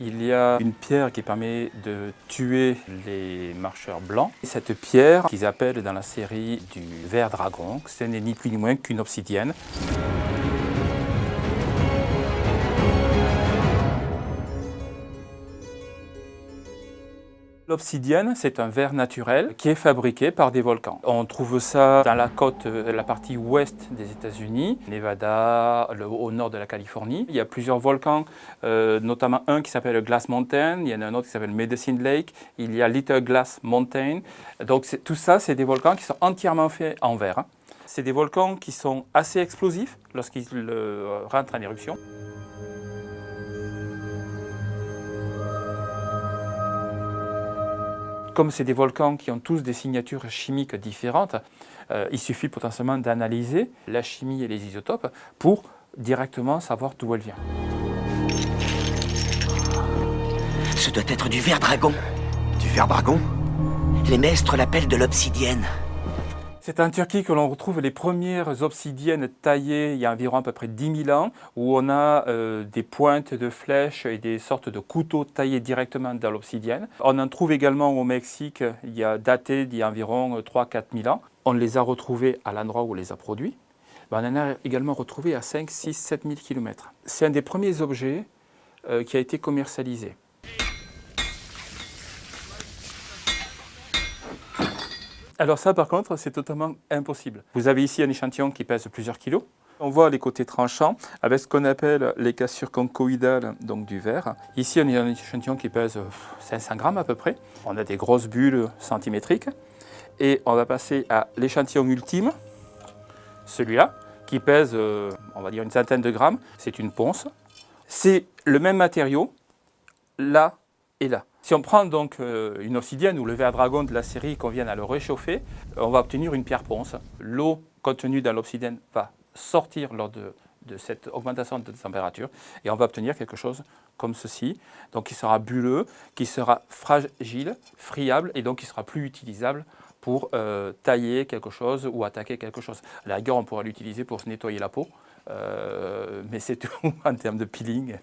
Il y a une pierre qui permet de tuer les marcheurs blancs. Cette pierre qu'ils appellent dans la série du ver dragon, ce n'est ni plus ni moins qu'une obsidienne. L'obsidienne, c'est un verre naturel qui est fabriqué par des volcans. On trouve ça dans la côte, la partie ouest des États-Unis, Nevada, au nord de la Californie. Il y a plusieurs volcans, notamment un qui s'appelle Glass Mountain, il y en a un autre qui s'appelle Medicine Lake, il y a Little Glass Mountain. Donc tout ça, c'est des volcans qui sont entièrement faits en verre. C'est des volcans qui sont assez explosifs lorsqu'ils rentrent en éruption. Comme c'est des volcans qui ont tous des signatures chimiques différentes, il suffit potentiellement d'analyser la chimie et les isotopes pour directement savoir d'où elle vient. Ce doit être du ver dragon. Du ver dragon? Les maîtres l'appellent de l'obsidienne. C'est en Turquie que l'on retrouve les premières obsidiennes taillées il y a environ à peu près 10 000 ans, où on a des pointes de flèches et des sortes de couteaux taillés directement dans l'obsidienne. On en trouve également au Mexique, daté d'il y a environ 3-4 000 ans. On les a retrouvés à l'endroit où on les a produits. On en a également retrouvé à 5, 6, 7 000 km. C'est un des premiers objets qui a été commercialisé. Alors ça, par contre, c'est totalement impossible. Vous avez ici un échantillon qui pèse plusieurs kilos. On voit les côtés tranchants avec ce qu'on appelle les cassures conchoïdales donc du verre. Ici, on a un échantillon qui pèse 500 grammes à peu près. On a des grosses bulles centimétriques. Et on va passer à l'échantillon ultime, celui-là, qui pèse, on va dire, une centaine de grammes. C'est une ponce. C'est le même matériau, là et là. Si on prend donc une obsidienne ou le ver dragon de la série qu'on vient à le réchauffer, on va obtenir une pierre ponce. L'eau contenue dans l'obsidienne va sortir lors de cette augmentation de température et on va obtenir quelque chose comme ceci, donc qui sera bulleux, qui sera fragile, friable et donc qui sera plus utilisable pour tailler quelque chose ou attaquer quelque chose. À la rigueur, on pourra l'utiliser pour se nettoyer la peau, mais c'est tout en termes de peeling.